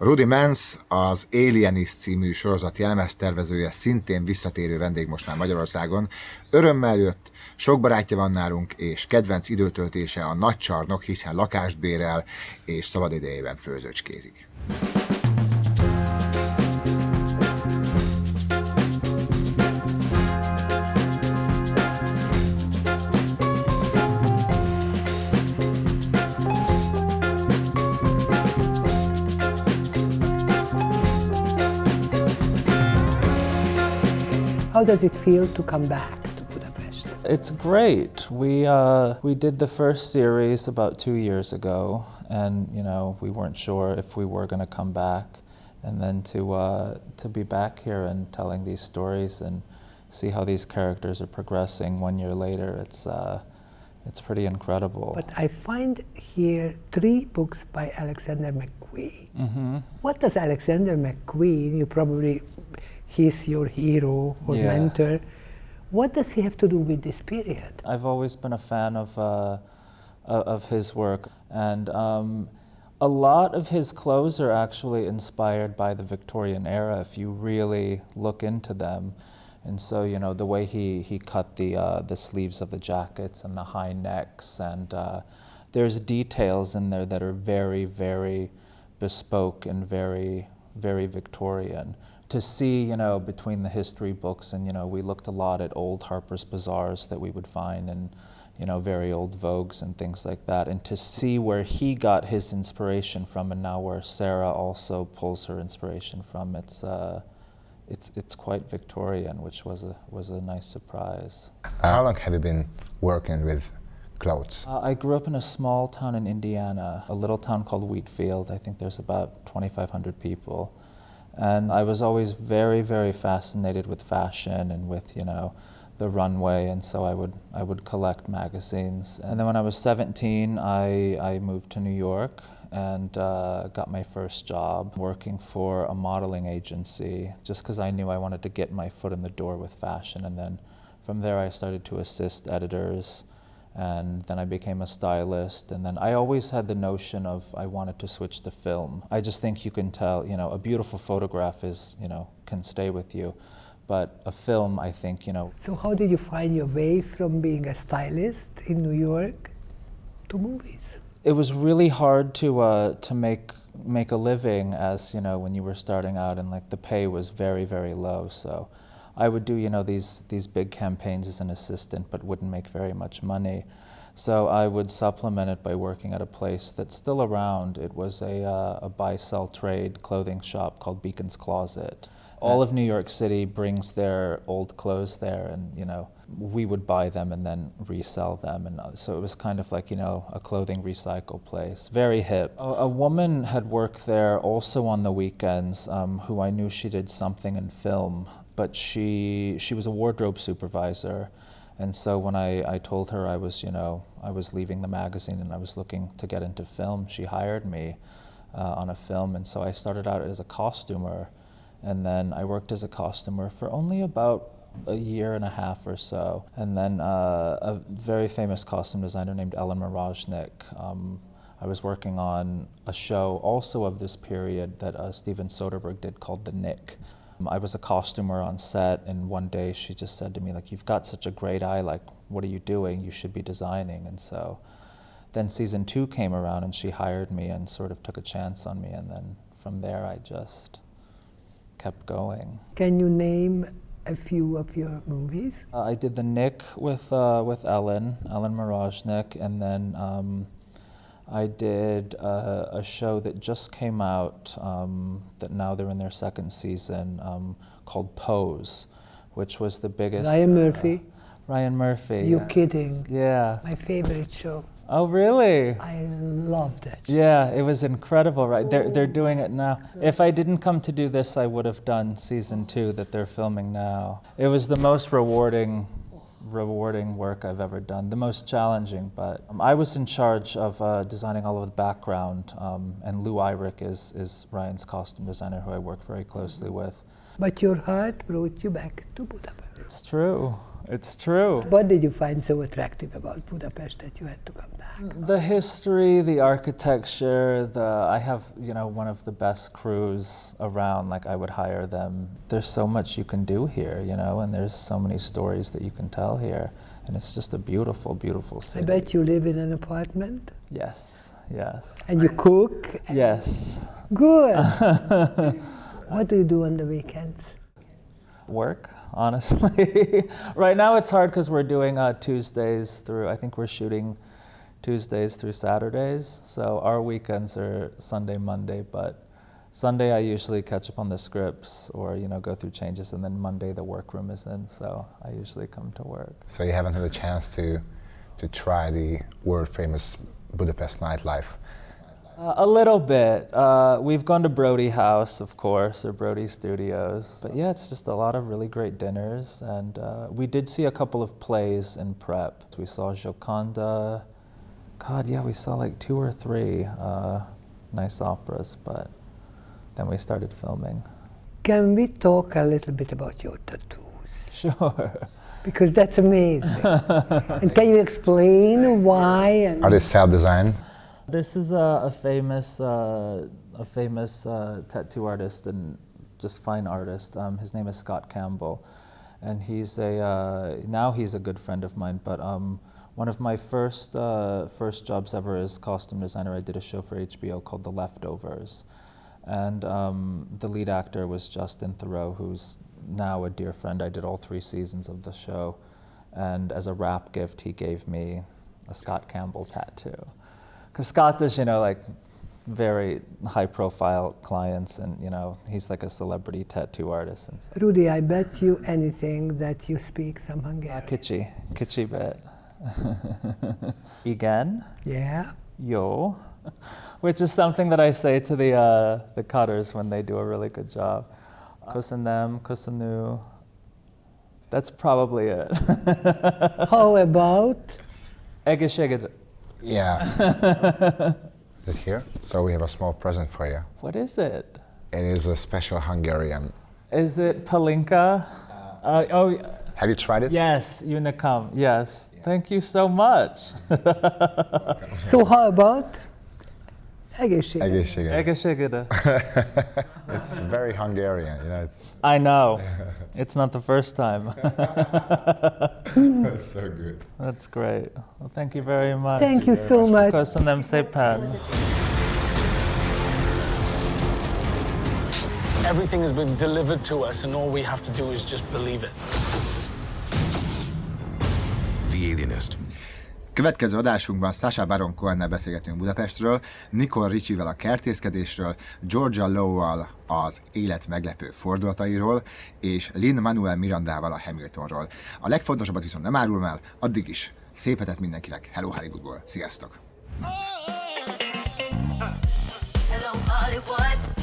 Rudy Mance, az Alienist című sorozat jelmeztervezője, szintén visszatérő vendég most már Magyarországon. Örömmel jött, sok barátja van nálunk, és kedvenc időtöltése a nagy csarnok, hiszen lakást bérel, és szabadidejében főzőcskézik. How does it feel to come back to Budapest? It's great. We did the first series about 2 years ago, and we weren't sure if we were going to come back, and then to be back here and telling these stories and see how these characters are progressing 1 year later, it's pretty incredible. But I find here 3 books by Alexander Mcqueen. Mm-hmm. What does Alexander Mcqueen, he's your hero or mentor. What does he have to do with this period? I've always been a fan of his work, and a lot of his clothes are actually inspired by the Victorian era if you really look into them. And so, the way he cut the sleeves of the jackets and the high necks, and there's details in there that are very, very bespoke and very, very Victorian. To see, between the history books and, we looked a lot at old Harper's Bazaars that we would find and, very old Vogues and things like that. And to see where he got his inspiration from and now where Sarah also pulls her inspiration from, it's quite Victorian, which was a nice surprise. How long have you been working with clothes? I grew up in a small town in Indiana, a little town called Wheatfield. I think there's about 2,500 people. And I was always very, very fascinated with fashion and with, the runway, and so I would collect magazines. And then when I was 17, I moved to New York and got my first job working for a modeling agency, just because I knew I wanted to get my foot in the door with fashion. And then from there I started to assist editors, and then I became a stylist, and then I always had the notion of I wanted to switch to film. I just think you can tell, a beautiful photograph is, can stay with you, but a film, I think, So how did you find your way from being a stylist in New York to movies? It was really hard to make a living, as, when you were starting out, and the pay was very, very low, so I would do, these big campaigns as an assistant, but wouldn't make very much money. So I would supplement it by working at a place that's still around. It was a buy-sell trade clothing shop called Beacon's Closet. All of New York City brings their old clothes there, and we would buy them and then resell them, and so it was kind of like a clothing recycle place. Very hip. A woman had worked there also on the weekends, who I knew she did something in film. But she was a wardrobe supervisor, and so when I told her I was leaving the magazine and I was looking to get into film, she hired me on a film, and so I started out as a costumer, and then I worked as a costumer for only about a year and a half or so, and then a very famous costume designer named Ellen Mirojnick. I was working on a show also of this period that Steven Soderbergh did called The Knick. I was a costumer on set, and one day she just said to me, you've got such a great eye, what are you doing? You should be designing. And so then season 2 came around and she hired me and sort of took a chance on me, and then from there I just kept going. Can you name a few of your movies? I did The Knick with Ellen Mirojnick, and then I did a show that just came out, that now they're in their second season, called Pose, which was the biggest... Ryan Murphy? Ryan Murphy. You're kidding. Yeah. My favorite show. Oh, really? I loved it. Yeah, it was incredible, right? They're doing it now. If I didn't come to do this, I would have done season 2 that they're filming now. It was the most rewarding work I've ever done, the most challenging, but I was in charge of designing all of the background, and Lou Eyrich is Ryan's costume designer, who I work very closely with. But your heart brought you back to Budapest. It's true. It's true. What did you find so attractive about Budapest that you had to come back? The history, the architecture, I have, one of the best crews around. Like, I would hire them. There's so much you can do here, and there's so many stories that you can tell here. And it's just a beautiful, beautiful city. I bet you live in an apartment. Yes. And you cook. Yes. Good. What do you do on the weekends? Work, honestly. Right now it's hard because we're doing Tuesdays through, I think we're shooting Tuesdays through Saturdays. So our weekends are Sunday, Monday, but Sunday I usually catch up on the scripts or, go through changes, and then Monday the workroom is in, so I usually come to work. So you haven't had a chance to try the world famous Budapest nightlife? A little bit. We've gone to Brody House, of course, or Brody Studios. But yeah, it's just a lot of really great dinners. And we did see a couple of plays in prep. We saw Gioconda. God, yeah, we saw like 2 or 3 nice operas, but then we started filming. Can we talk a little bit about your tattoos? Sure. Because that's amazing. And can you explain why? Are they self-designed? This is a famous tattoo artist and just fine artist. His name is Scott Campbell, and he's now he's a good friend of mine. But one of my first jobs ever as costume designer, I did a show for HBO called The Leftovers, and the lead actor was Justin Theroux, who's now a dear friend. I did all 3 seasons of the show, and as a wrap gift, he gave me a Scott Campbell tattoo. Because Scott does, very high-profile clients, and, he's like a celebrity tattoo artist. And so. Rudi, I bet you anything that you speak some Hungarian. Kicsi bit. Igen? Yeah. Jó, which is something that I say to the cutters when they do a really good job. Köszönöm, köszönő. That's probably it. How about? Egészségedre. Yeah. Is it here? So we have a small present for you. What is it? It is a special Hungarian. Is it palinka? Have you tried it? Yes, unicum. Yes. Yeah. Thank you so much. So how about? Egészségedre. Egészségedre. It's very Hungarian, I know. It's not the first time. That's so good. That's great. Well, thank you very much. Thank you so much. Köszönöm szépen. Everything has been delivered to us, and all we have to do is just believe it. The Alienist. Következő adásunkban Sacha Baron Cohennel beszélgetünk Budapestről, Nicole Richie-vel a kertészkedésről, Georgia Lowe-val az élet meglepő fordulatairól, és Lin-Manuel Mirandával a Hamiltonról. A legfontosabbat viszont nem árulom el, addig is szép hetet mindenkinek, Hello Hollywoodból, sziasztok! Hello Hollywood.